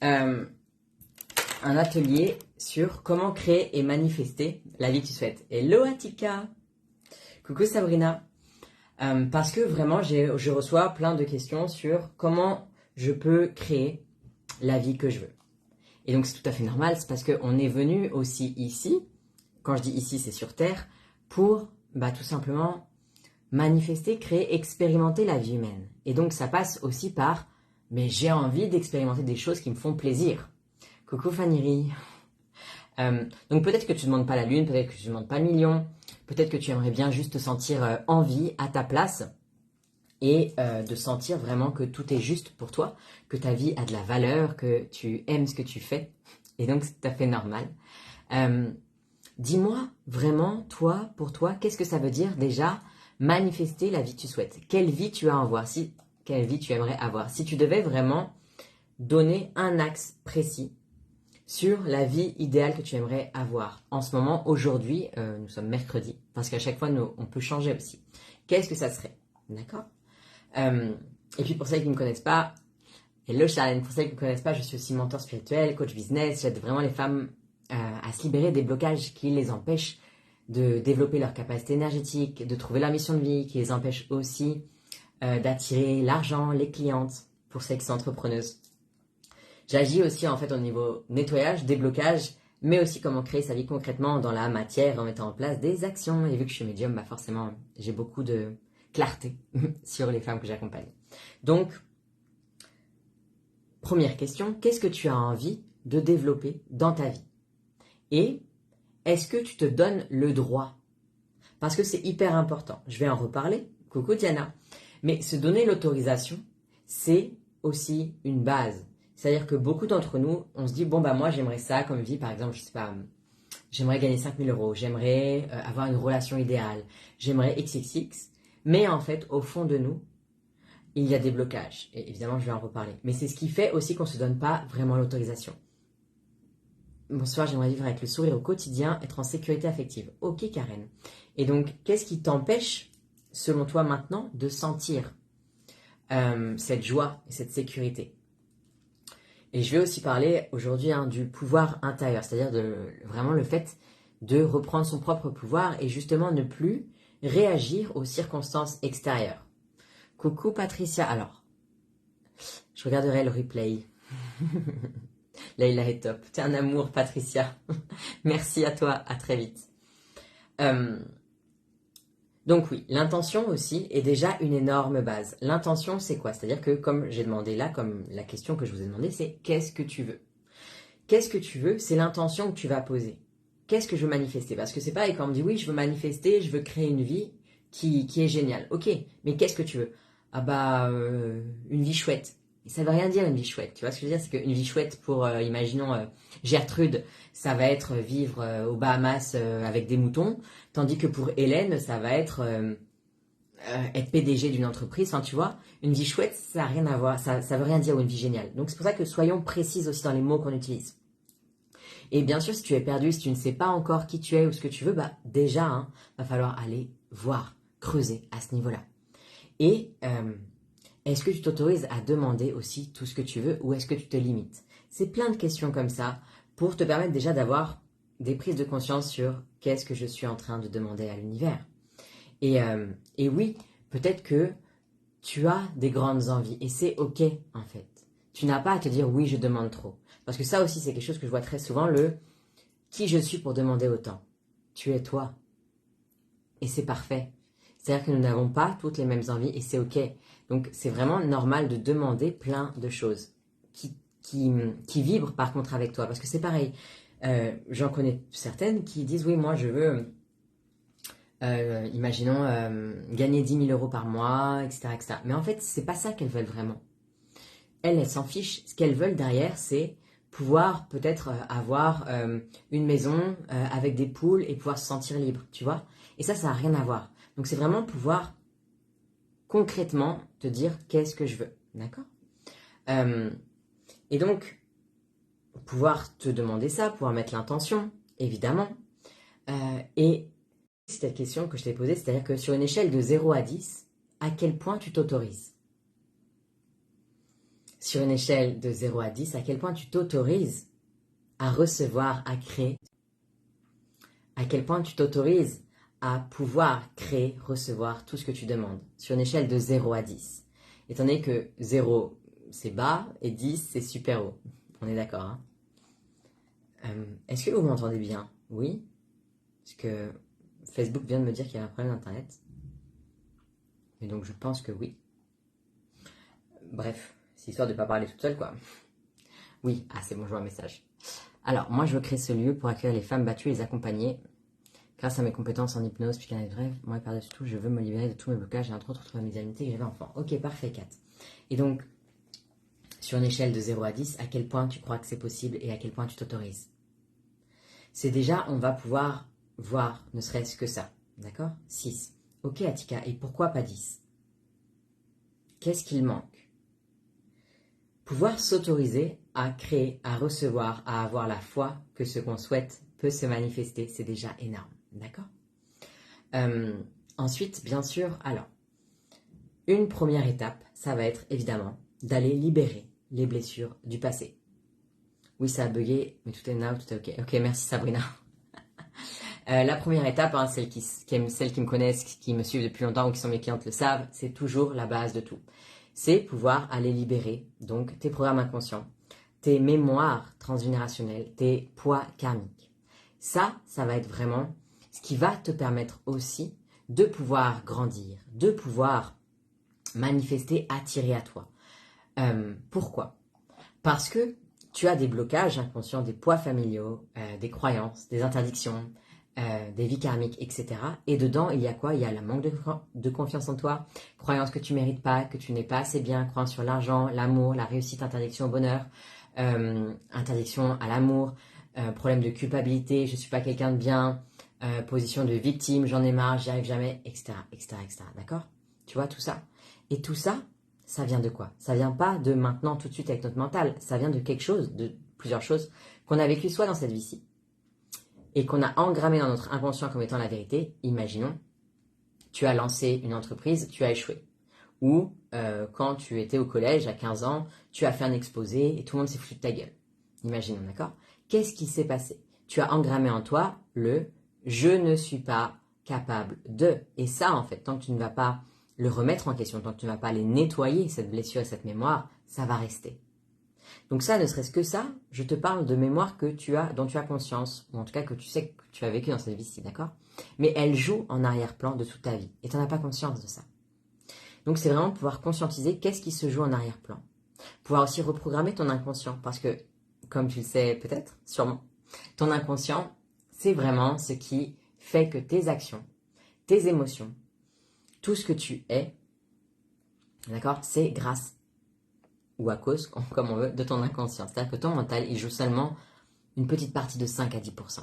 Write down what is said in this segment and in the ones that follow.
un atelier sur comment créer et manifester la vie que tu souhaites. Hello Atika! Coucou Sabrina! Parce que vraiment, je reçois plein de questions sur comment je peux créer la vie que je veux. Et donc c'est tout à fait normal, c'est parce qu'on est venu aussi ici, quand je dis ici c'est sur Terre, pour tout simplement manifester, créer, expérimenter la vie humaine. Et donc ça passe aussi par, mais j'ai envie d'expérimenter des choses qui me font plaisir. Coucou Fanny. Donc peut-être que tu ne demandes pas la lune, peut-être que tu ne demandes pas le million, peut-être que tu aimerais bien juste te sentir en vie à ta place et de sentir vraiment que tout est juste pour toi, que ta vie a de la valeur, que tu aimes ce que tu fais. Et donc c'est tout à fait normal. Dis-moi vraiment, toi, pour toi, qu'est-ce que ça veut dire déjà manifester la vie que tu souhaites? Quelle vie tu as à avoir? Quelle vie tu aimerais avoir? Si tu devais vraiment donner un axe précis sur la vie idéale que tu aimerais avoir. En ce moment, aujourd'hui, nous sommes mercredi, parce qu'à chaque fois, on peut changer aussi. Qu'est-ce que ça serait? D'accord? Et puis pour celles qui ne me connaissent pas, hello Charlène, pour celles qui ne me connaissent pas, je suis aussi mentor spirituel, coach business, j'aide vraiment les femmes à se libérer des blocages qui les empêchent de développer leur capacité énergétique, de trouver leur mission de vie, qui les empêchent aussi d'attirer l'argent, les clientes, pour celles qui sont entrepreneuses. J'agis aussi en fait au niveau nettoyage, déblocage, mais aussi comment créer sa vie concrètement dans la matière en mettant en place des actions. Et vu que je suis médium, forcément, j'ai beaucoup de clarté sur les femmes que j'accompagne. Donc, première question, qu'est-ce que tu as envie de développer dans ta vie? Et est-ce que tu te donnes le droit? Parce que c'est hyper important. Je vais en reparler. Coucou Diana. Mais se donner l'autorisation, c'est aussi une base. C'est-à-dire que beaucoup d'entre nous, on se dit, bon, moi, j'aimerais ça comme vie. Par exemple, je sais pas, j'aimerais gagner 5 000 €. J'aimerais avoir une relation idéale. J'aimerais XXX. Mais en fait, au fond de nous, il y a des blocages. Et évidemment, je vais en reparler. Mais c'est ce qui fait aussi qu'on ne se donne pas vraiment l'autorisation. Bonsoir, j'aimerais vivre avec le sourire au quotidien, être en sécurité affective. Ok, Karen. Et donc, qu'est-ce qui t'empêche, selon toi maintenant, de sentir cette joie et cette sécurité? Et je vais aussi parler aujourd'hui du pouvoir intérieur, c'est-à-dire vraiment le fait de reprendre son propre pouvoir et justement ne plus réagir aux circonstances extérieures. Coucou Patricia, alors, je regarderai le replay. Leïla est top, t'es un amour Patricia. Merci à toi, à très vite. Donc oui, l'intention aussi est déjà une énorme base. L'intention, c'est quoi? C'est-à-dire que comme j'ai demandé là, comme la question que je vous ai demandé, c'est qu'est-ce que tu veux? Qu'est-ce que tu veux? C'est l'intention que tu vas poser. Qu'est-ce que je veux manifester? Parce que c'est pareil, quand on me dit oui, je veux manifester, je veux créer une vie qui est géniale. Ok, mais qu'est-ce que tu veux? Une vie chouette. Et ça veut rien dire une vie chouette, tu vois ce que je veux dire? C'est qu'une vie chouette pour, imaginons, Gertrude, ça va être vivre aux Bahamas avec des moutons, tandis que pour Hélène, ça va être PDG d'une entreprise. Enfin, tu vois, une vie chouette, ça n'a rien à voir, ça veut rien dire, ou une vie géniale. Donc c'est pour ça que soyons précises aussi dans les mots qu'on utilise. Et bien sûr, si tu es perdu, si tu ne sais pas encore qui tu es ou ce que tu veux, déjà, va falloir aller voir, creuser à ce niveau-là. Et est-ce que tu t'autorises à demander aussi tout ce que tu veux ou est-ce que tu te limites? C'est plein de questions comme ça pour te permettre déjà d'avoir des prises de conscience sur qu'est-ce que je suis en train de demander à l'univers. Et oui, peut-être que tu as des grandes envies et c'est ok en fait. Tu n'as pas à te dire oui, je demande trop. Parce que ça aussi, c'est quelque chose que je vois très souvent, qui je suis pour demander autant. Tu es toi. Et c'est parfait. C'est-à-dire que nous n'avons pas toutes les mêmes envies et c'est ok. Donc c'est vraiment normal de demander plein de choses qui vibrent par contre avec toi. Parce que c'est pareil, j'en connais certaines qui disent oui, moi je veux, imaginons, gagner 10 000 € par mois, etc., etc. Mais en fait, c'est pas ça qu'elles veulent vraiment. Elles s'en fichent. Ce qu'elles veulent derrière, c'est pouvoir peut-être avoir une maison avec des poules et pouvoir se sentir libre, tu vois. Et ça n'a rien à voir. Donc c'est vraiment pouvoir concrètement te dire qu'est-ce que je veux, d'accord? Et donc, pouvoir te demander ça, pouvoir mettre l'intention, évidemment. Et c'est la question que je t'ai posée, c'est-à-dire que sur une échelle de 0 à 10, à quel point tu t'autorises? Sur une échelle de 0 à 10, à quel point tu t'autorises à recevoir, à créer? À quel point tu t'autorises à pouvoir créer, recevoir tout ce que tu demandes? Sur une échelle de 0 à 10. Étant donné que 0 c'est bas et 10 c'est super haut. On est d'accord, hein? Est-ce que vous m'entendez bien? Oui? Parce que Facebook vient de me dire qu'il y a un problème d'internet. Et donc je pense que oui. Bref, c'est histoire de ne pas parler toute seule, quoi. Oui, ah c'est bon, je vois un message. Alors, moi je veux créer ce lieu pour accueillir les femmes battues et les accompagner. Grâce à mes compétences en hypnose, psychanalyse bref, moi et par-dessus tout, je veux me libérer de tous mes blocages et entre autres retrouver la médiumnité que j'avais enfant. Ok, parfait, 4. Et donc, sur une échelle de 0 à 10, à quel point tu crois que c'est possible et à quel point tu t'autorises? C'est déjà, on va pouvoir voir, ne serait-ce que ça. D'accord? 6. Ok, Atika, et pourquoi pas 10? Qu'est-ce qu'il manque? Pouvoir s'autoriser à créer, à recevoir, à avoir la foi que ce qu'on souhaite peut se manifester, c'est déjà énorme. D'accord? Ensuite, bien sûr, alors, une première étape, ça va être évidemment d'aller libérer les blessures du passé. Oui, ça a bugué, mais tout est now, tout est ok. Ok, merci Sabrina. La première étape, hein, celles qui me connaissent, qui me suivent depuis longtemps ou qui sont mes clientes le savent, c'est toujours la base de tout. C'est pouvoir aller libérer donc tes programmes inconscients, tes mémoires transgénérationnelles, tes poids karmiques. Ça va être vraiment ce qui va te permettre aussi de pouvoir grandir, de pouvoir manifester, attirer à toi. Pourquoi? Parce que tu as des blocages inconscients, des poids familiaux, des croyances, des interdictions, des vies karmiques, etc. Et dedans, il y a quoi? Il y a le manque de confiance en toi, croyance que tu mérites pas, que tu n'es pas assez bien, croyance sur l'argent, l'amour, la réussite, interdiction au bonheur, interdiction à l'amour, problème de culpabilité, je suis pas quelqu'un de bien, position de victime, j'en ai marre, j'y arrive jamais, etc., etc., etc. D'accord? Tu vois tout ça? Et tout ça, ça vient de quoi? Ça vient pas de maintenant tout de suite avec notre mental, ça vient de quelque chose, de plusieurs choses qu'on a vécu soit dans cette vie-ci et qu'on a engrammé dans notre inconscient comme étant la vérité. Imaginons, tu as lancé une entreprise, tu as échoué. Ou quand tu étais au collège à 15 ans, tu as fait un exposé et tout le monde s'est foutu de ta gueule. Imaginons, d'accord? Qu'est-ce qui s'est passé? Tu as engrammé en toi le je ne suis pas capable de. Et ça, en fait, tant que tu ne vas pas le remettre en question, tant que tu ne vas pas aller nettoyer cette blessure et cette mémoire, ça va rester. Donc ça, ne serait-ce que ça, je te parle de mémoire que tu as, dont tu as conscience, ou en tout cas que tu sais que tu as vécu dans cette vie-ci, d'accord? Mais elle joue en arrière-plan de toute ta vie, et tu n'en as pas conscience de ça. Donc c'est vraiment pouvoir conscientiser qu'est-ce qui se joue en arrière-plan. Pouvoir aussi reprogrammer ton inconscient, parce que, comme tu le sais peut-être, sûrement, ton inconscient, c'est vraiment ce qui fait que tes actions, tes émotions, tout ce que tu es, d'accord, c'est grâce ou à cause, comme on veut, de ton inconscient. C'est-à-dire que ton mental, il joue seulement une petite partie de 5 à 10%.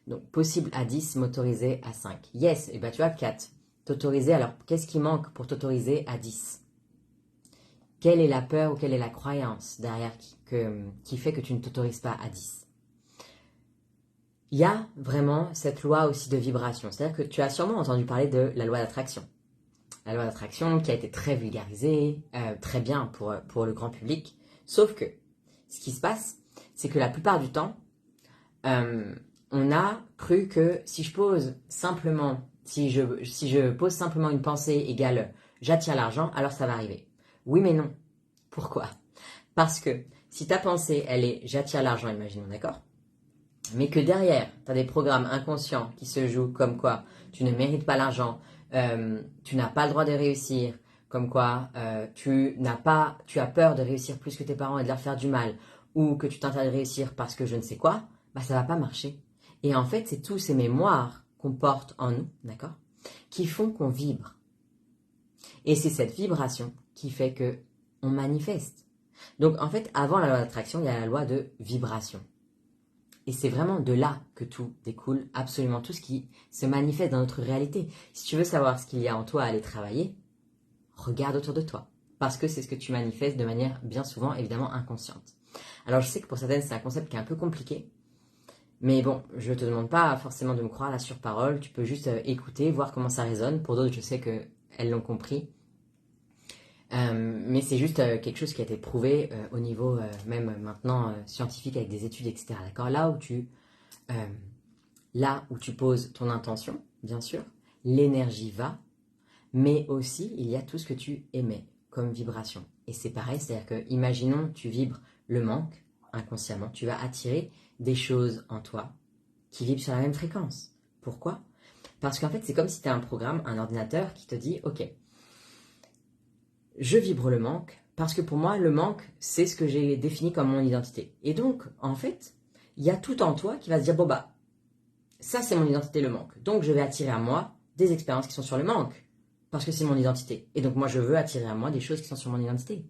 Donc, possible à 10, m'autoriser à 5. Yes, et bah tu as 4. T'autoriser, alors qu'est-ce qui manque pour t'autoriser à 10? Quelle est la peur ou quelle est la croyance derrière qui fait que tu ne t'autorises pas à 10? Il y a vraiment cette loi aussi de vibration. C'est-à-dire que tu as sûrement entendu parler de la loi d'attraction. La loi d'attraction qui a été très vulgarisée, très bien pour le grand public. Sauf que ce qui se passe, c'est que la plupart du temps, on a cru que si je pose simplement une pensée égale j'attire l'argent, alors ça va arriver. Oui mais non. Pourquoi? Parce que si ta pensée, elle est j'attire l'argent, imaginons, d'accord? Mais que derrière, tu as des programmes inconscients qui se jouent comme quoi tu ne mérites pas l'argent, tu n'as pas le droit de réussir, comme quoi tu as peur de réussir plus que tes parents et de leur faire du mal, ou que tu t'interdis de réussir parce que je ne sais quoi, bah ça va pas marcher. Et en fait, c'est tous ces mémoires qu'on porte en nous, d'accord, qui font qu'on vibre. Et c'est cette vibration qui fait que on manifeste. Donc en fait, avant la loi d'attraction, il y a la loi de vibration. Et c'est vraiment de là que tout découle, absolument tout ce qui se manifeste dans notre réalité. Si tu veux savoir ce qu'il y a en toi à aller travailler, regarde autour de toi. Parce que c'est ce que tu manifestes de manière bien souvent, évidemment, inconsciente. Alors je sais que pour certaines, c'est un concept qui est un peu compliqué. Mais bon, je ne te demande pas forcément de me croire là sur parole. Tu peux juste écouter, voir comment ça résonne. Pour d'autres, je sais qu'elles l'ont compris. Mais c'est juste quelque chose qui a été prouvé au niveau même maintenant scientifique avec des études, etc. D'accord? Là où tu poses ton intention, bien sûr, l'énergie va, mais aussi il y a tout ce que tu émets comme vibration. Et c'est pareil, c'est-à-dire que, imaginons, tu vibres le manque inconsciemment, tu vas attirer des choses en toi qui vibrent sur la même fréquence. Pourquoi? Parce qu'en fait, c'est comme si tu as un programme, un ordinateur qui te dit, ok, je vibre le manque, parce que pour moi, le manque, c'est ce que j'ai défini comme mon identité. Et donc, en fait, il y a tout en toi qui va se dire, bon bah, ça c'est mon identité, le manque. Donc, je vais attirer à moi des expériences qui sont sur le manque, parce que c'est mon identité. Et donc, moi, je veux attirer à moi des choses qui sont sur mon identité.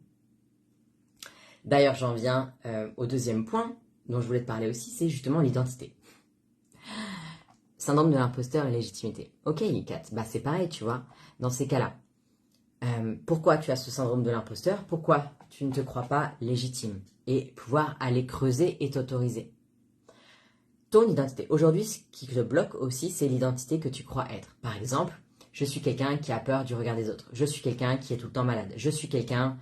D'ailleurs, j'en viens au deuxième point dont je voulais te parler aussi, c'est justement l'identité. Syndrome de l'imposteur et légitimité. Ok, Kat, bah c'est pareil, tu vois, dans ces cas-là. Pourquoi tu as ce syndrome de l'imposteur? Pourquoi tu ne te crois pas légitime? Et pouvoir aller creuser et t'autoriser. Ton identité. Aujourd'hui, ce qui te bloque aussi, c'est l'identité que tu crois être. Par exemple, je suis quelqu'un qui a peur du regard des autres. Je suis quelqu'un qui est tout le temps malade. Je suis quelqu'un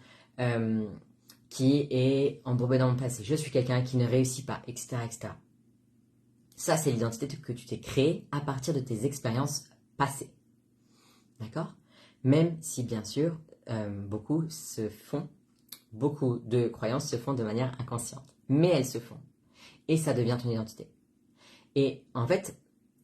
qui est embourbé dans mon passé. Je suis quelqu'un qui ne réussit pas, etc., etc. Ça, c'est l'identité que tu t'es créée à partir de tes expériences passées. D'accord? Même si, bien sûr, beaucoup de croyances se font de manière inconsciente. Mais elles se font. Et ça devient ton identité. Et en fait,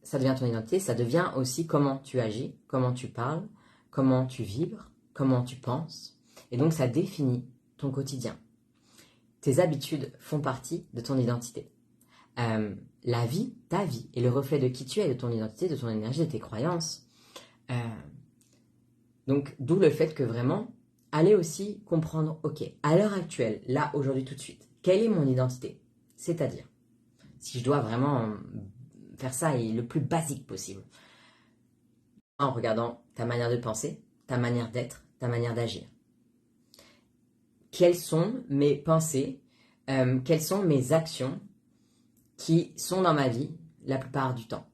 ça devient ton identité, ça devient aussi comment tu agis, comment tu parles, comment tu vibres, comment tu penses. Et donc, ça définit ton quotidien. Tes habitudes font partie de ton identité. La vie, ta vie, est le reflet de qui tu es, de ton identité, de ton énergie, de tes croyances. Donc, d'où le fait que vraiment, allez aussi comprendre, ok, à l'heure actuelle, là, aujourd'hui, tout de suite, quelle est mon identité? C'est-à-dire, si je dois vraiment faire ça et le plus basique possible, en regardant ta manière de penser, ta manière d'être, ta manière d'agir. Quelles sont mes pensées, quelles sont mes actions qui sont dans ma vie la plupart du temps?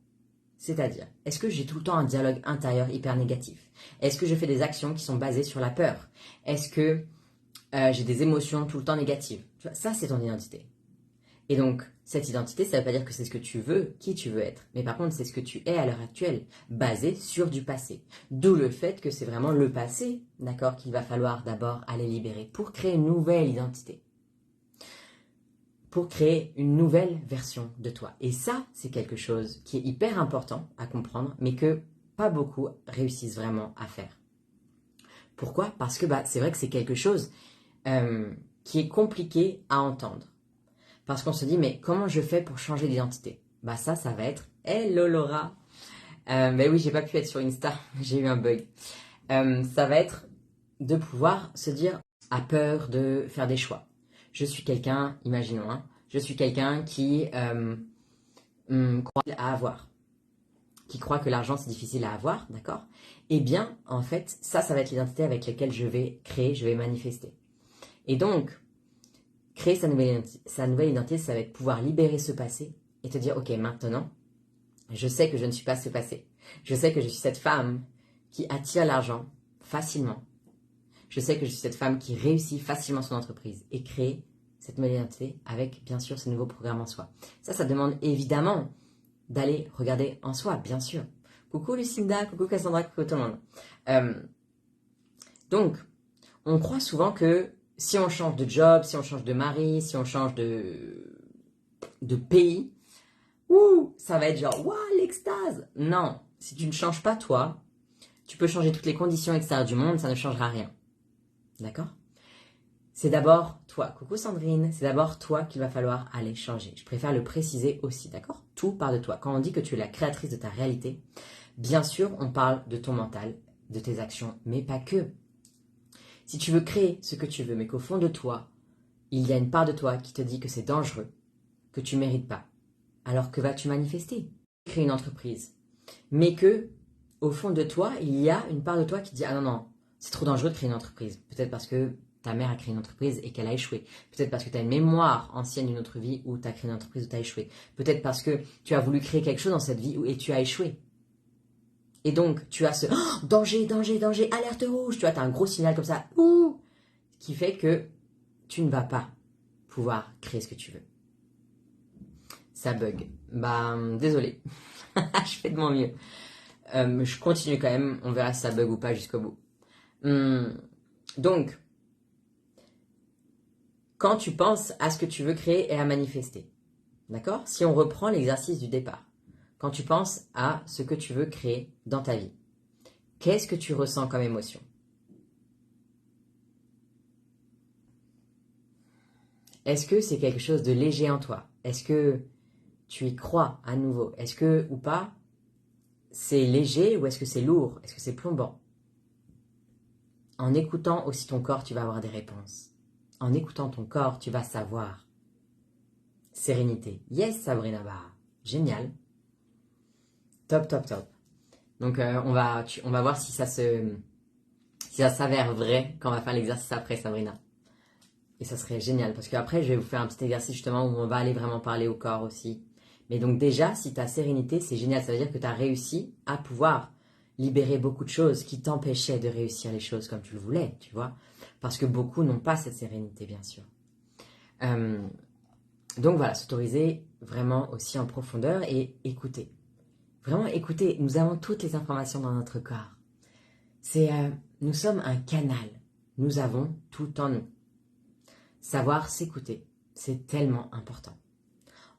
C'est-à-dire, est-ce que j'ai tout le temps un dialogue intérieur hyper négatif? Est-ce que je fais des actions qui sont basées sur la peur? Est-ce que j'ai des émotions tout le temps négatives? Tu vois, ça, c'est ton identité. Et donc, cette identité, ça ne veut pas dire que c'est ce que tu veux, qui tu veux être. Mais par contre, c'est ce que tu es à l'heure actuelle, basé sur du passé. D'où le fait que c'est vraiment le passé, d'accord, qu'il va falloir d'abord aller libérer pour créer une nouvelle identité. Pour créer une nouvelle version de toi. Et ça, c'est quelque chose qui est hyper important à comprendre, mais que pas beaucoup réussissent vraiment à faire. Pourquoi? Parce que c'est vrai que c'est quelque chose qui est compliqué à entendre. Parce qu'on se dit, mais comment je fais pour changer d'identité? Ça va être « Hello Laura !» oui, j'ai pas pu être sur Insta, j'ai eu un bug. Ça va être de pouvoir se dire, à peur de faire des choix. Je suis quelqu'un, imaginons, je suis quelqu'un qui croit à avoir, qui croit que l'argent c'est difficile à avoir, d'accord? Eh bien, en fait, ça va être l'identité avec laquelle je vais créer, je vais manifester. Et donc, créer sa nouvelle identité, ça va être pouvoir libérer ce passé et te dire, ok, maintenant, je sais que je ne suis pas ce passé. Je sais que je suis cette femme qui attire l'argent facilement. Je sais que je suis cette femme qui réussit facilement son entreprise et crée cette nouvelle identité avec, bien sûr, ce nouveau programme en soi. Ça demande évidemment d'aller regarder en soi, bien sûr. Coucou Lucinda, coucou Cassandra, coucou tout le monde. Donc, on croit souvent que si on change de job, si on change de mari, si on change de pays, ça va être genre, waouh, l'extase. Non, si tu ne changes pas toi, tu peux changer toutes les conditions extérieures du monde, ça ne changera rien. D'accord? C'est d'abord toi, coucou Sandrine, c'est d'abord toi qu'il va falloir aller changer. Je préfère le préciser aussi, d'accord? Tout part de toi. Quand on dit que tu es la créatrice de ta réalité, bien sûr, on parle de ton mental, de tes actions, mais pas que. Si tu veux créer ce que tu veux, mais qu'au fond de toi, il y a une part de toi qui te dit que c'est dangereux, que tu ne mérites pas, alors que vas-tu manifester? Créer une entreprise, mais que, au fond de toi, il y a une part de toi qui dit « Ah non, non, c'est trop dangereux de créer une entreprise. » Peut-être parce que ta mère a créé une entreprise et qu'elle a échoué. Peut-être parce que tu as une mémoire ancienne d'une autre vie où tu as créé une entreprise où tu as échoué. Peut-être parce que tu as voulu créer quelque chose dans cette vie et tu as échoué. Et donc, tu as ce oh, danger, danger, danger, alerte rouge. Tu vois, tu as un gros signal comme ça, ouh, qui fait que tu ne vas pas pouvoir créer ce que tu veux. Ça bug. Bah, désolé. Je fais de mon mieux. Je continue quand même. On verra si ça bug ou pas jusqu'au bout. Donc, quand tu penses à ce que tu veux créer et à manifester, d'accord? Si on reprend l'exercice du départ, quand tu penses à ce que tu veux créer dans ta vie, qu'est-ce que tu ressens comme émotion? Est-ce que c'est quelque chose de léger en toi? Est-ce que tu y crois à nouveau? Est-ce que, ou pas, c'est léger ou est-ce que c'est lourd? Est-ce que c'est plombant? En écoutant aussi ton corps, tu vas avoir des réponses. En écoutant ton corps, tu vas savoir. Sérénité. Yes, Sabrina, bah, génial. Top, top, top. Donc, on va voir si ça s'avère vrai quand on va faire l'exercice après, Sabrina. Et ça serait génial, parce qu'après, je vais vous faire un petit exercice justement où on va aller vraiment parler au corps aussi. Mais donc déjà, si tu as sérénité, c'est génial. Ça veut dire que tu as réussi à pouvoir libérer beaucoup de choses qui t'empêchaient de réussir les choses comme tu le voulais, tu vois. Parce que beaucoup n'ont pas cette sérénité, bien sûr. Donc voilà, s'autoriser vraiment aussi en profondeur et écouter. Vraiment écouter. Nous avons toutes les informations dans notre corps. Nous sommes un canal. Nous avons tout en nous. Savoir s'écouter, c'est tellement important.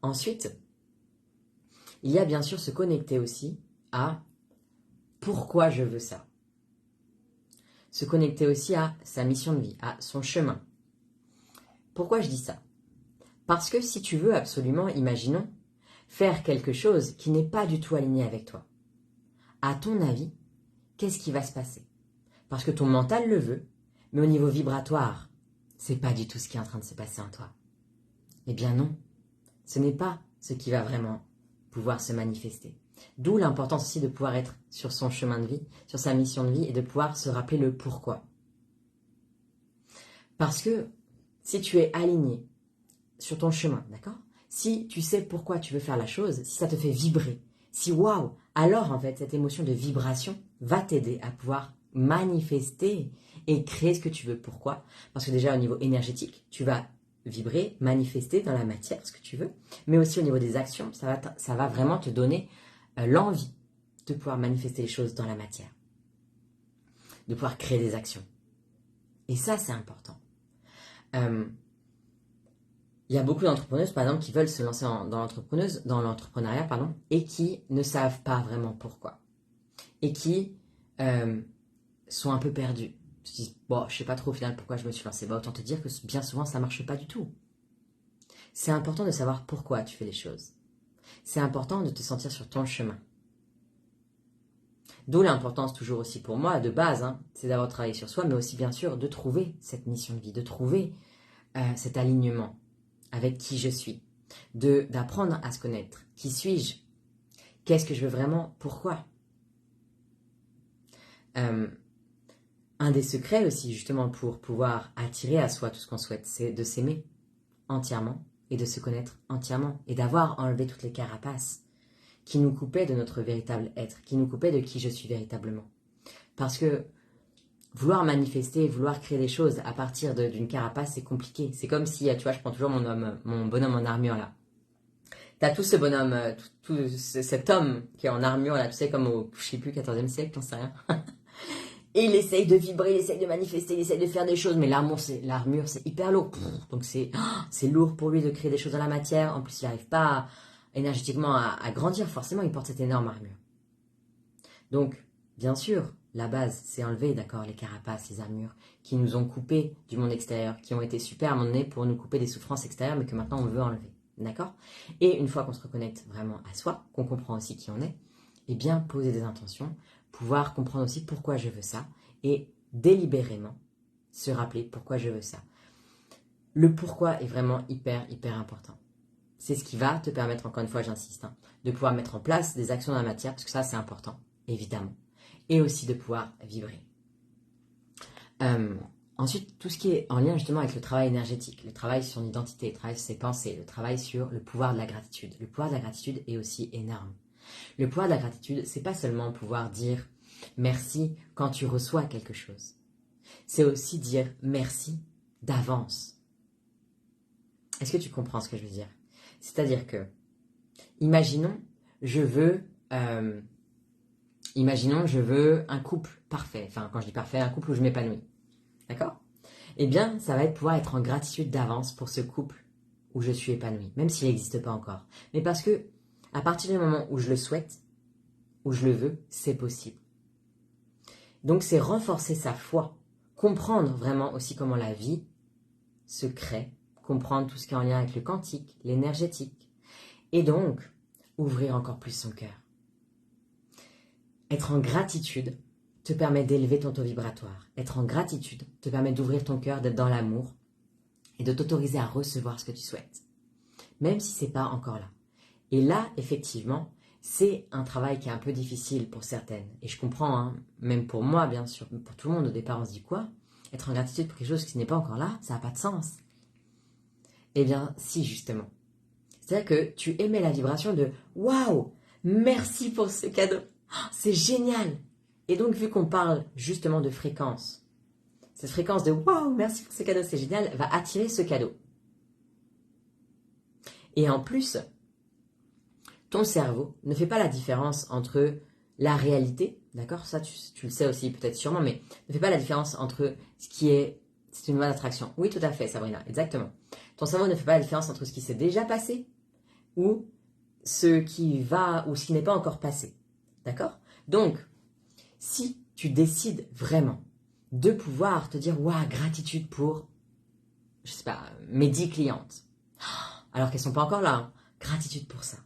Ensuite, il y a bien sûr se connecter aussi à pourquoi je veux ça. Se connecter aussi à sa mission de vie, à son chemin. Pourquoi je dis ça? Parce que si tu veux absolument, imaginons, faire quelque chose qui n'est pas du tout aligné avec toi, à ton avis, qu'est-ce qui va se passer? Parce que ton mental le veut, mais au niveau vibratoire, c'est pas du tout ce qui est en train de se passer en toi. Eh bien non, ce n'est pas ce qui va vraiment pouvoir se manifester. D'où l'importance aussi de pouvoir être sur son chemin de vie, sur sa mission de vie et de pouvoir se rappeler le pourquoi. Parce que si tu es aligné sur ton chemin, d'accord? Si tu sais pourquoi tu veux faire la chose, si ça te fait vibrer, si waouh, alors en fait cette émotion de vibration va t'aider à pouvoir manifester et créer ce que tu veux. Pourquoi? Parce que déjà au niveau énergétique, tu vas vibrer, manifester dans la matière ce que tu veux, mais aussi au niveau des actions, ça va vraiment te donner l'envie de pouvoir manifester les choses dans la matière, de pouvoir créer des actions. Et ça, c'est important. Il y a beaucoup d'entrepreneuses, par exemple, qui veulent se lancer dans l'entrepreneuriat, et qui ne savent pas vraiment pourquoi. Et qui sont un peu perdus. Ils se disent, bon, je sais pas trop au final pourquoi je me suis lancée. Bah, autant te dire que bien souvent, ça marche pas du tout. C'est important de savoir pourquoi tu fais les choses. C'est important de te sentir sur ton chemin. D'où l'importance toujours aussi pour moi, de base, c'est d'avoir travaillé sur soi, mais aussi bien sûr de trouver cette mission de vie, de trouver cet alignement avec qui je suis, d'apprendre à se connaître. Qui suis-je? Qu'est-ce que je veux vraiment? Pourquoi? Un des secrets aussi, justement, pour pouvoir attirer à soi tout ce qu'on souhaite, c'est de s'aimer entièrement et de se connaître entièrement et d'avoir enlevé toutes les carapaces qui nous coupaient de notre véritable être, qui nous coupaient de qui je suis véritablement. Parce que vouloir manifester, vouloir créer des choses à partir d'une carapace, c'est compliqué. C'est comme si, tu vois, je prends toujours mon bonhomme en armure là. T'as tout ce bonhomme, cet homme qui est en armure là, tu sais, comme au, je sais plus, 14e siècle, j'en sais rien. Et il essaye de vibrer, il essaye de manifester, il essaye de faire des choses, mais l'armure, c'est hyper lourd. Donc c'est lourd pour lui de créer des choses dans la matière. En plus, il n'arrive pas énergétiquement à grandir. Forcément, il porte cette énorme armure. Donc, bien sûr, la base, c'est enlever, d'accord, les carapaces, les armures qui nous ont coupés du monde extérieur, qui ont été super à un moment donné pour nous couper des souffrances extérieures, mais que maintenant on veut enlever, d'accord? Et une fois qu'on se reconnecte vraiment à soi, qu'on comprend aussi qui on est, eh bien, poser des intentions, pouvoir comprendre aussi pourquoi je veux ça, et délibérément se rappeler pourquoi je veux ça. Le pourquoi est vraiment hyper, hyper important. C'est ce qui va te permettre, encore une fois, j'insiste, de pouvoir mettre en place des actions dans la matière, parce que ça, c'est important, évidemment. Et aussi de pouvoir vibrer. Ensuite, tout ce qui est en lien justement avec le travail énergétique, le travail sur son identité, le travail sur ses pensées, le travail sur le pouvoir de la gratitude. Le pouvoir de la gratitude est aussi énorme. Le pouvoir de la gratitude, c'est pas seulement pouvoir dire merci quand tu reçois quelque chose. C'est aussi dire merci d'avance. Est-ce que tu comprends ce que je veux dire? C'est-à-dire que, imaginons, je veux un couple parfait. Enfin, quand je dis parfait, un couple où je m'épanouis. D'accord? Eh bien, ça va pouvoir être en gratitude d'avance pour ce couple où je suis épanouie, même s'il n'existe pas encore. Mais parce que, à partir du moment où je le souhaite, où je le veux, c'est possible. Donc, c'est renforcer sa foi, comprendre vraiment aussi comment la vie se crée, comprendre tout ce qui est en lien avec le quantique, l'énergétique, et donc ouvrir encore plus son cœur. Être en gratitude te permet d'élever ton taux vibratoire. Être en gratitude te permet d'ouvrir ton cœur, d'être dans l'amour et de t'autoriser à recevoir ce que tu souhaites, même si c'est pas encore là. Et là, effectivement, c'est un travail qui est un peu difficile pour certaines. Et je comprends, hein, même pour moi, bien sûr, pour tout le monde, au départ, on se dit quoi? Être en gratitude pour quelque chose qui n'est pas encore là, ça n'a pas de sens. Eh bien, si, justement. C'est-à-dire que tu émets la vibration de « Waouh, merci pour ce cadeau, c'est génial !» Et donc, vu qu'on parle justement de fréquence, cette fréquence de « Waouh, merci pour ce cadeau, c'est génial !» va attirer ce cadeau. Et en plus, ton cerveau ne fait pas la différence entre la réalité, d'accord? Ça, tu le sais aussi peut-être sûrement, mais ne fait pas la différence entre ce qui est... C'est une loi d'attraction. Oui, tout à fait, Sabrina, exactement. Ton cerveau ne fait pas la différence entre ce qui s'est déjà passé ou ce qui va ou ce qui n'est pas encore passé. D'accord? Donc, si tu décides vraiment de pouvoir te dire « Waouh, gratitude pour, je sais pas, mes 10 clientes. » Alors qu'elles ne sont pas encore là. Hein. Gratitude pour ça.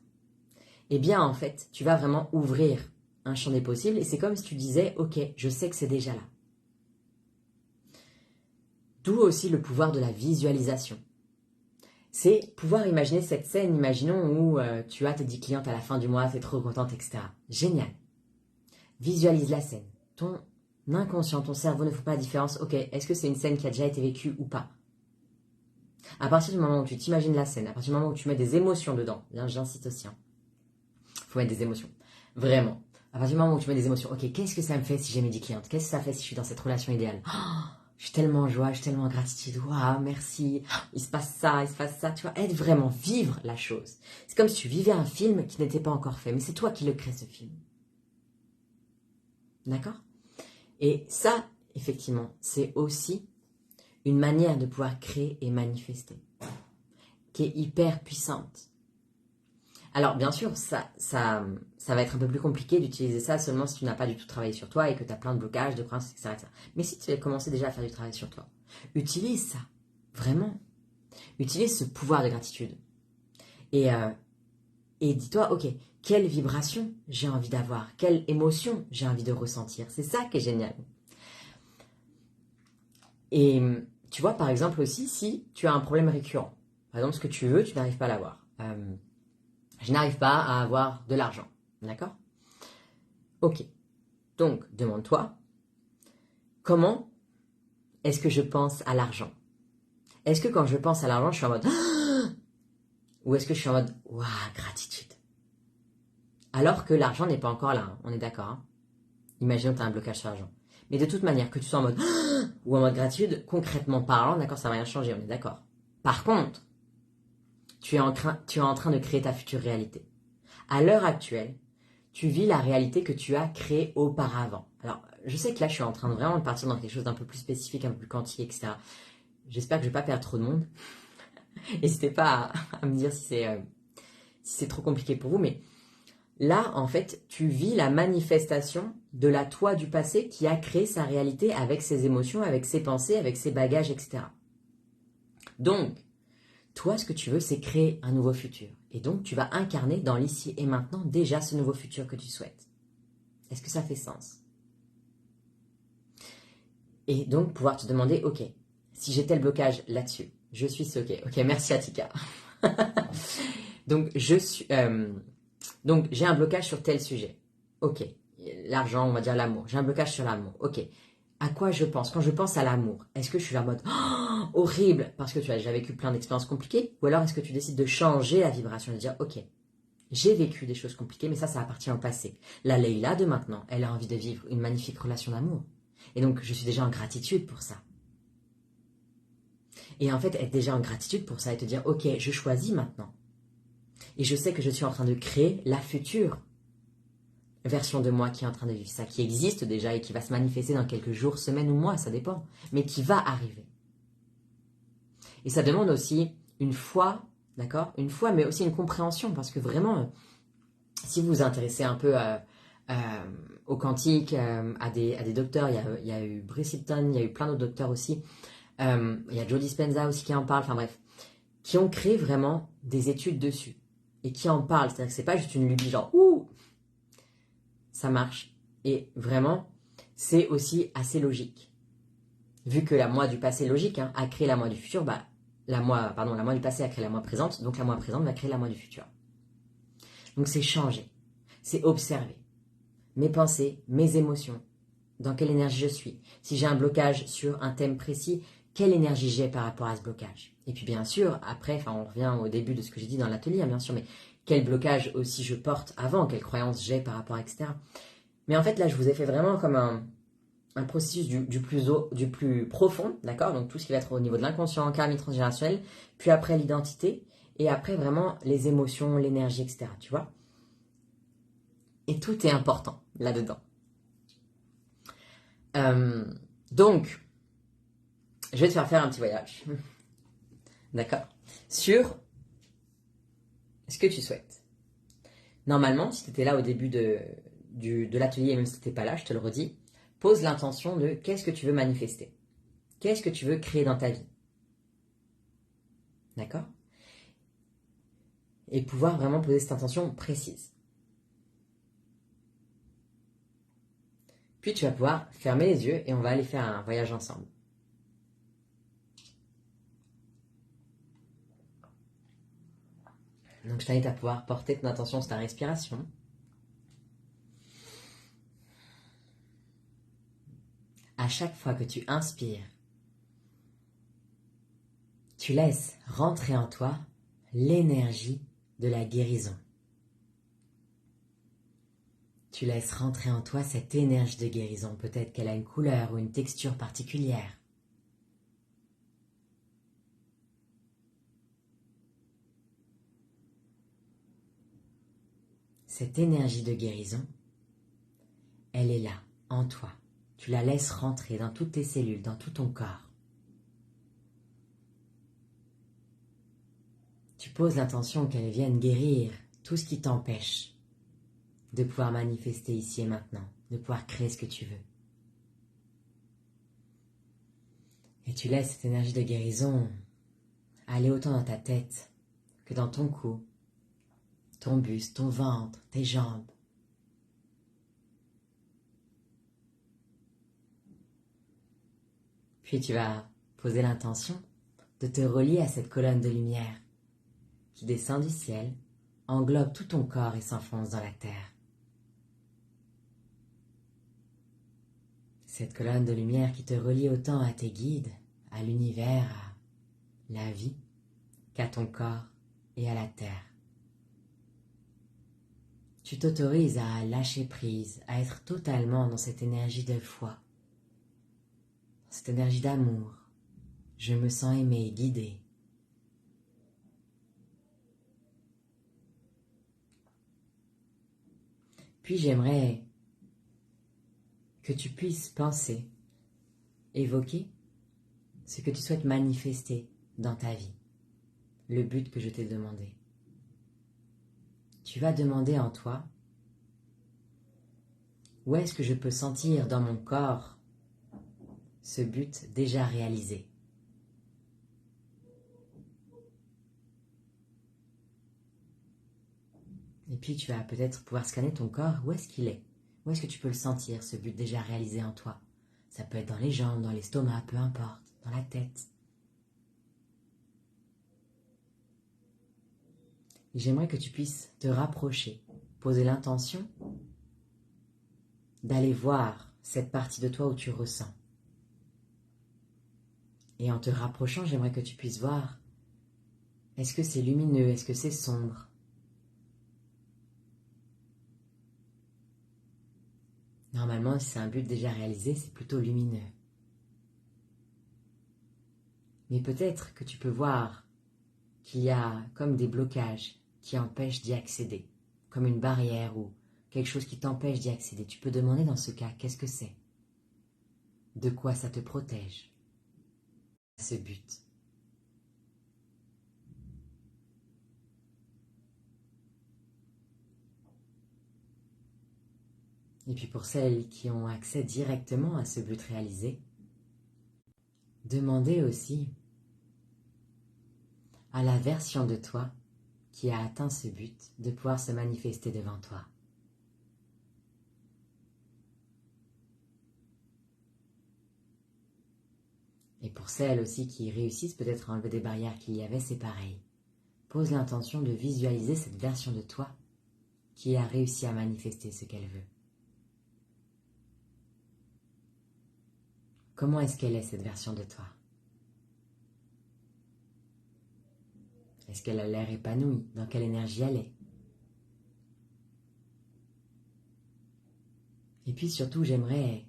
Eh bien, en fait, tu vas vraiment ouvrir un champ des possibles et c'est comme si tu disais « Ok, je sais que c'est déjà là. » D'où aussi le pouvoir de la visualisation. C'est pouvoir imaginer cette scène, imaginons, où tu as tes 10 clientes à la fin du mois, tu es trop contente, etc. Génial. Visualise la scène. Ton inconscient, ton cerveau ne fait pas la différence. Ok, est-ce que c'est une scène qui a déjà été vécue ou pas? À partir du moment où tu t'imagines la scène, à partir du moment où tu mets des émotions dedans, bien, j'incite aussi, il faut mettre des émotions. Vraiment. À partir du moment où tu mets des émotions, ok, qu'est-ce que ça me fait si j'ai mes 10 clientes? Qu'est-ce que ça fait si je suis dans cette relation idéale? Je suis tellement en joie, je suis tellement en gratitude. Waouh, merci. Il se passe ça, tu vois. Être vraiment, vivre la chose. C'est comme si tu vivais un film qui n'était pas encore fait, mais c'est toi qui le crée, ce film. D'accord? Et ça, effectivement, c'est aussi une manière de pouvoir créer et manifester, qui est hyper puissante. Alors, bien sûr, ça va être un peu plus compliqué d'utiliser ça seulement si tu n'as pas du tout travaillé sur toi et que tu as plein de blocages, de croyances, etc., etc. Mais si tu as commencé déjà à faire du travail sur toi, utilise ça, vraiment. Utilise ce pouvoir de gratitude. Et dis-toi, ok, quelle vibration j'ai envie d'avoir? Quelle émotion j'ai envie de ressentir? C'est ça qui est génial. Et tu vois, par exemple aussi, si tu as un problème récurrent, par exemple, ce que tu veux, tu n'arrives pas à l'avoir. Je n'arrive pas à avoir de l'argent. D'accord? Ok. Donc, demande-toi, comment est-ce que je pense à l'argent? Est-ce que quand je pense à l'argent, je suis en mode ou est-ce que je suis en mode waouh, gratitude? Alors que l'argent n'est pas encore là, hein, on est d'accord. Hein? Imaginons que tu as un blocage sur l'argent. Mais de toute manière, que tu sois en mode ou en mode gratitude, concrètement parlant, d'accord, ça va rien changer, on est d'accord. Par contre, tu es en train de créer ta future réalité. À l'heure actuelle, tu vis la réalité que tu as créée auparavant. Alors, je sais que là, je suis en train de vraiment partir dans quelque chose d'un peu plus spécifique, un peu plus quantique, etc. J'espère que je ne vais pas perdre trop de monde. N'hésitez pas à me dire si c'est trop compliqué pour vous. Mais là, en fait, tu vis la manifestation de la toi du passé qui a créé sa réalité avec ses émotions, avec ses pensées, avec ses bagages, etc. Donc, toi, ce que tu veux, c'est créer un nouveau futur. Et donc, tu vas incarner dans l'ici et maintenant déjà ce nouveau futur que tu souhaites. Est-ce que ça fait sens? Et donc, pouvoir te demander, ok, si j'ai tel blocage là-dessus, je suis ce ok. Ok, merci Atika. Donc, donc, j'ai un blocage sur tel sujet. Ok, l'argent, on va dire l'amour. J'ai un blocage sur l'amour. Ok, à quoi je pense? Quand je pense à l'amour, est-ce que je suis en mode horrible parce que tu as déjà vécu plein d'expériences compliquées? Ou alors est-ce que tu décides de changer la vibration, de dire ok, J'ai vécu des choses compliquées, mais ça appartient au passé. La Leïla de maintenant, elle a envie de vivre une magnifique relation d'amour. Et donc, je suis déjà en gratitude pour ça. Et en fait, être déjà en gratitude pour ça et te dire, ok, je choisis maintenant. Et je sais que je suis en train de créer la future version de moi qui est en train de vivre ça, qui existe déjà et qui va se manifester dans quelques jours, semaines ou mois, ça dépend, mais qui va arriver. Et ça demande aussi une foi, d'accord? Une foi, mais aussi une compréhension, parce que vraiment, si vous vous intéressez un peu au quantique, à des docteurs, il y a eu Bruce Lipton, il y a eu plein d'autres docteurs aussi, il y a Joe Dispenza aussi qui en parle, enfin bref, qui ont créé vraiment des études dessus, et qui en parlent, c'est-à-dire que c'est pas juste une lubie genre, ouh, ça marche. Et vraiment, c'est aussi assez logique. Vu que la moi du passé logique a créé la moi du futur, bah, la moi du passé a créé la moi présente, donc la moi présente va créer la moi du futur. Donc c'est changer, c'est observer mes pensées, mes émotions, dans quelle énergie je suis. Si j'ai un blocage sur un thème précis, quelle énergie j'ai par rapport à ce blocage. Et puis bien sûr, après, on revient au début de ce que j'ai dit dans l'atelier, bien sûr, mais quel blocage aussi je porte avant, quelles croyances j'ai par rapport à etc. Mais en fait, là, je vous ai fait vraiment comme un processus du plus profond, d'accord? Donc tout ce qui va être au niveau de l'inconscient, karmique, transgénérationnel, puis après l'identité, et après vraiment les émotions, l'énergie, etc. Tu vois? Et tout est important là-dedans. Donc, je vais te faire un petit voyage, d'accord? Sur ce que tu souhaites. Normalement, si tu étais là au début de l'atelier, même si tu n'étais pas là, je te le redis, pose l'intention de qu'est-ce que tu veux manifester. Qu'est-ce que tu veux créer dans ta vie? D'accord? Et pouvoir vraiment poser cette intention précise. Puis tu vas pouvoir fermer les yeux et on va aller faire un voyage ensemble. Donc je t'invite à pouvoir porter ton attention sur ta respiration. À chaque fois que tu inspires, tu laisses rentrer en toi l'énergie de la guérison. Tu laisses rentrer en toi cette énergie de guérison. Peut-être qu'elle a une couleur ou une texture particulière. Cette énergie de guérison, elle est là, en toi. Tu la laisses rentrer dans toutes tes cellules, dans tout ton corps. Tu poses l'intention qu'elle vienne guérir tout ce qui t'empêche de pouvoir manifester ici et maintenant, de pouvoir créer ce que tu veux. Et tu laisses cette énergie de guérison aller autant dans ta tête que dans ton cou, ton buste, ton ventre, tes jambes. Puis tu vas poser l'intention de te relier à cette colonne de lumière qui descend du ciel, englobe tout ton corps et s'enfonce dans la terre. Cette colonne de lumière qui te relie autant à tes guides, à l'univers, à la vie, qu'à ton corps et à la terre. Tu t'autorises à lâcher prise, à être totalement dans cette énergie de foi, cette énergie d'amour. Je me sens aimé, guidé. Puis j'aimerais que tu puisses penser, évoquer ce que tu souhaites manifester dans ta vie, le but que je t'ai demandé. Tu vas demander en toi, où est-ce que je peux sentir dans mon corps ce but déjà réalisé? Et puis tu vas peut-être pouvoir scanner ton corps, où est-ce qu'il est? Où est-ce que tu peux le sentir, ce but déjà réalisé en toi? Ça peut être dans les jambes, dans l'estomac, peu importe, dans la tête. Et j'aimerais que tu puisses te rapprocher, poser l'intention d'aller voir cette partie de toi où tu ressens. Et en te rapprochant, j'aimerais que tu puisses voir, est-ce que c'est lumineux, est-ce que c'est sombre? Normalement, si c'est un but déjà réalisé, c'est plutôt lumineux. Mais peut-être que tu peux voir qu'il y a comme des blocages qui empêchent d'y accéder, comme une barrière ou quelque chose qui t'empêche d'y accéder. Tu peux demander dans ce cas, qu'est-ce que c'est? De quoi ça te protège? Ce but. Et puis pour celles qui ont accès directement à ce but réalisé, demandez aussi à la version de toi qui a atteint ce but de pouvoir se manifester devant toi. Et pour celles aussi qui réussissent peut-être à enlever des barrières qu'il y avait, c'est pareil. Pose l'intention de visualiser cette version de toi qui a réussi à manifester ce qu'elle veut. Comment est-ce qu'elle est, cette version de toi? Est-ce qu'elle a l'air épanouie? Dans quelle énergie elle est? Et puis surtout, j'aimerais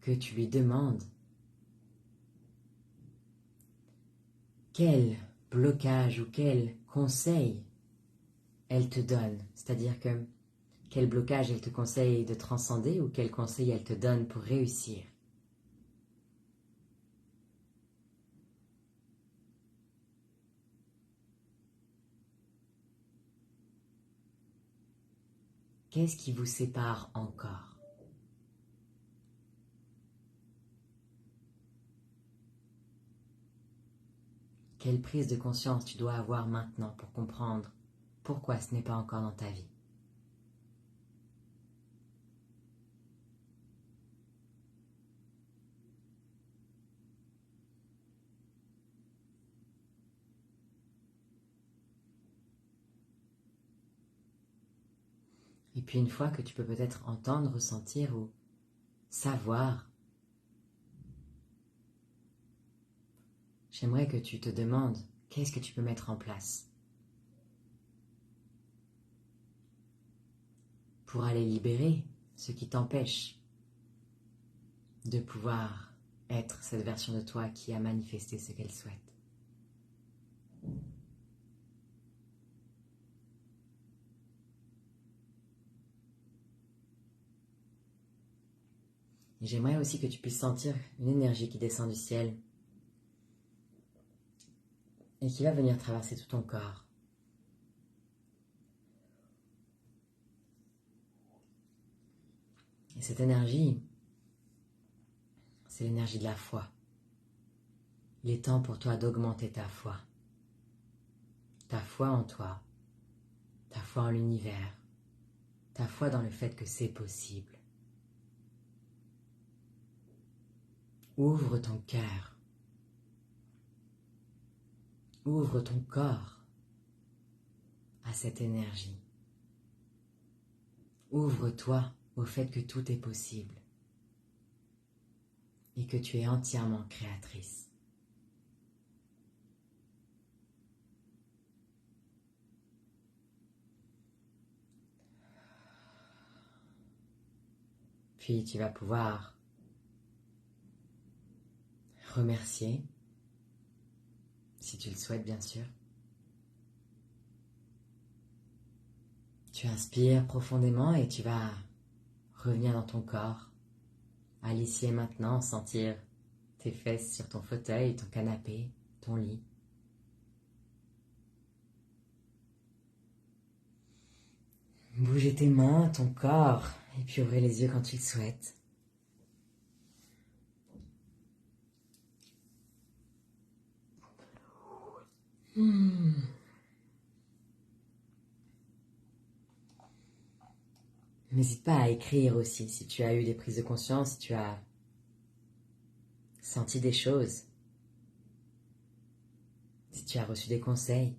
que tu lui demandes quel blocage ou quel conseil elle te donne. C'est-à-dire que quel blocage elle te conseille de transcender ou quel conseil elle te donne pour réussir. Qu'est-ce qui vous sépare encore? Quelle prise de conscience tu dois avoir maintenant pour comprendre pourquoi ce n'est pas encore dans ta vie? Et puis une fois que tu peux peut-être entendre, ressentir ou savoir, j'aimerais que tu te demandes qu'est-ce que tu peux mettre en place pour aller libérer ce qui t'empêche de pouvoir être cette version de toi qui a manifesté ce qu'elle souhaite. Et j'aimerais aussi que tu puisses sentir une énergie qui descend du ciel et qui va venir traverser tout ton corps. Et cette énergie, c'est l'énergie de la foi. Il est temps pour toi d'augmenter ta foi en toi, ta foi en l'univers, ta foi dans le fait que c'est possible. Ouvre ton cœur, ouvre ton corps à cette énergie. Ouvre-toi au fait que tout est possible et que tu es entièrement créatrice. Puis tu vas pouvoir remercier, si tu le souhaites bien sûr. Tu inspires profondément et tu vas revenir dans ton corps, à l'ici et maintenant, sentir tes fesses sur ton fauteuil, ton canapé, ton lit. Bouger tes mains, ton corps, et puis ouvrir les yeux quand tu le souhaites. N'hésite pas à écrire aussi si tu as eu des prises de conscience, si tu as senti des choses, si tu as reçu des conseils.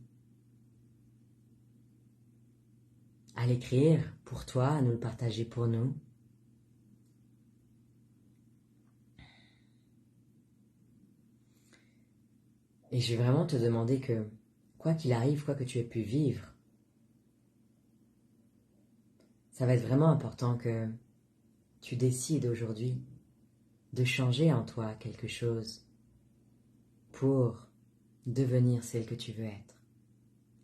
À l'écrire pour toi, à nous le partager pour nous. Et je vais vraiment te demander que, quoi qu'il arrive, quoi que tu aies pu vivre, ça va être vraiment important que tu décides aujourd'hui de changer en toi quelque chose pour devenir celle que tu veux être.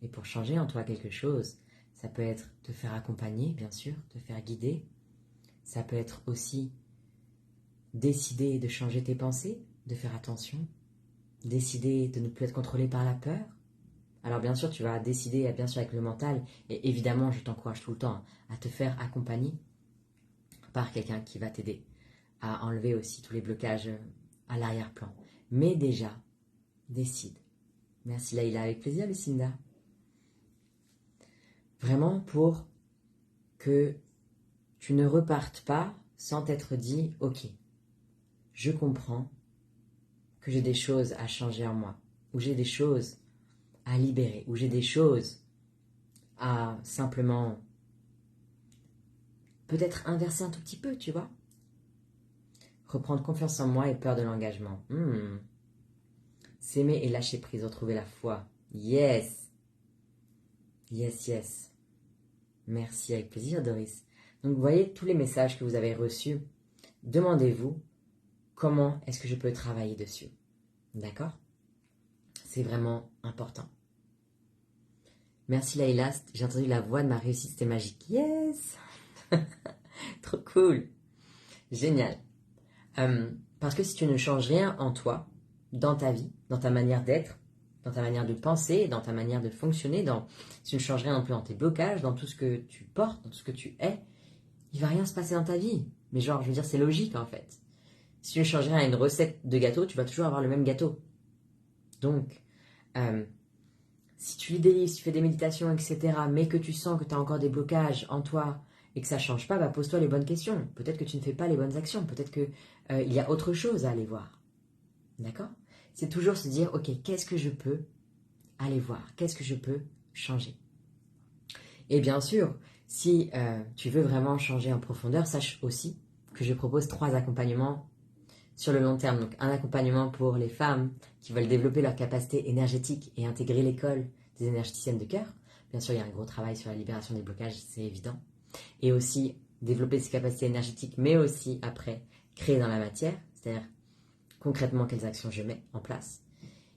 Et pour changer en toi quelque chose, ça peut être te faire accompagner, bien sûr, te faire guider. Ça peut être aussi décider de changer tes pensées, de faire attention, décider de ne plus être contrôlé par la peur. Alors bien sûr, tu vas décider, bien sûr, avec le mental, et évidemment, je t'encourage tout le temps à te faire accompagner par quelqu'un qui va t'aider à enlever aussi tous les blocages à l'arrière-plan. Mais déjà, décide. Merci Laïla, avec plaisir Lucinda. Vraiment pour que tu ne repartes pas sans t'être dit, ok, je comprends que j'ai des choses à changer en moi, ou j'ai des choses à libérer, ou j'ai des choses à simplement peut-être inverser un tout petit peu, tu vois. Reprendre confiance en moi et peur de l'engagement. S'aimer et lâcher prise, retrouver la foi. Yes. Yes, yes. Merci, avec plaisir Doris. Donc vous voyez tous les messages que vous avez reçus. Demandez-vous comment est-ce que je peux travailler dessus. D'accord? C'est vraiment important. Merci Laïla, j'ai entendu la voix de ma réussite, c'était magique. Yes. Trop cool. Génial. Parce que si tu ne changes rien en toi, dans ta vie, dans ta manière d'être, dans ta manière de penser, dans ta manière de fonctionner, si tu ne changes rien non plus dans tes blocages, dans tout ce que tu portes, dans tout ce que tu es, il va rien se passer dans ta vie. Mais genre, je veux dire, c'est logique en fait. Si tu ne changes rien à une recette de gâteau, tu vas toujours avoir le même gâteau. Donc, si tu lis des livres, si tu fais des méditations, etc., mais que tu sens que tu as encore des blocages en toi et que ça ne change pas, bah pose-toi les bonnes questions. Peut-être que tu ne fais pas les bonnes actions. Peut-être qu'il y a autre chose à aller voir. D'accord? C'est toujours se dire, ok, qu'est-ce que je peux aller voir? Qu'est-ce que je peux changer? Et bien sûr, si tu veux vraiment changer en profondeur, sache aussi que je propose 3 accompagnements sur le long terme. Donc un accompagnement pour les femmes qui veulent développer leur capacité énergétique et intégrer l'école des énergéticiennes de cœur. Bien sûr, il y a un gros travail sur la libération des blocages, c'est évident. Et aussi développer ses capacités énergétiques, mais aussi après créer dans la matière, c'est-à-dire concrètement quelles actions je mets en place.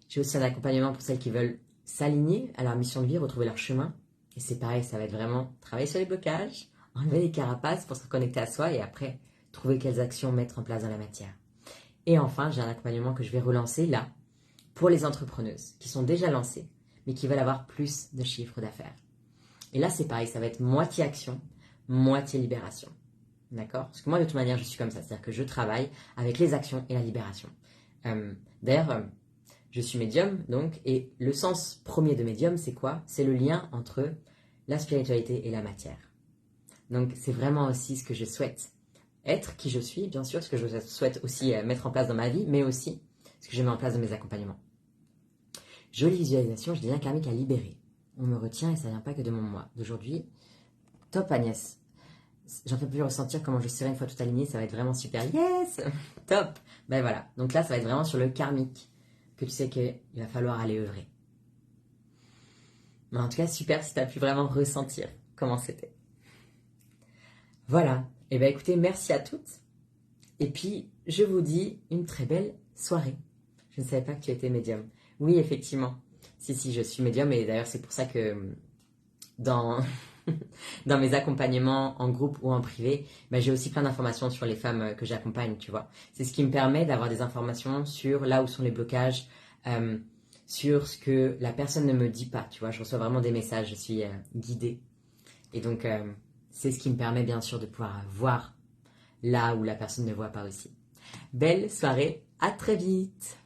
J'ai aussi un accompagnement pour celles qui veulent s'aligner à leur mission de vie, retrouver leur chemin. Et c'est pareil, ça va être vraiment travailler sur les blocages, enlever les carapaces pour se reconnecter à soi et après trouver quelles actions mettre en place dans la matière. Et enfin, j'ai un accompagnement que je vais relancer là pour les entrepreneuses qui sont déjà lancées mais qui veulent avoir plus de chiffre d'affaires. Et là, c'est pareil, ça va être moitié action, moitié libération. D'accord? Parce que moi, de toute manière, je suis comme ça. C'est-à-dire que je travaille avec les actions et la libération. D'ailleurs, je suis médium, donc, et le sens premier de médium, c'est quoi? C'est le lien entre la spiritualité et la matière. Donc, c'est vraiment aussi ce que je souhaite être, qui je suis, bien sûr, ce que je souhaite aussi mettre en place dans ma vie, mais aussi ce que je mets en place dans mes accompagnements. Jolie visualisation, je deviens karmique à libérer. On me retient et ça ne vient pas que de mon moi. D'aujourd'hui, top Agnès. J'en fais plus ressentir comment je serai une fois tout aligné, ça va être vraiment super. Yes. Top. Ben voilà, donc là, ça va être vraiment sur le karmique que tu sais qu'il va falloir aller œuvrer. Mais en tout cas, super si tu as pu vraiment ressentir comment c'était. Voilà. Et bien écoutez, merci à toutes. Et puis, je vous dis une très belle soirée. Je ne savais pas que tu étais médium. Oui, effectivement. Si, je suis médium et d'ailleurs, c'est pour ça que dans mes accompagnements en groupe ou en privé, j'ai aussi plein d'informations sur les femmes que j'accompagne, tu vois. C'est ce qui me permet d'avoir des informations sur là où sont les blocages, sur ce que la personne ne me dit pas, tu vois. Je reçois vraiment des messages, je suis guidée. Et donc, c'est ce qui me permet bien sûr de pouvoir voir là où la personne ne voit pas aussi. Belle soirée, à très vite!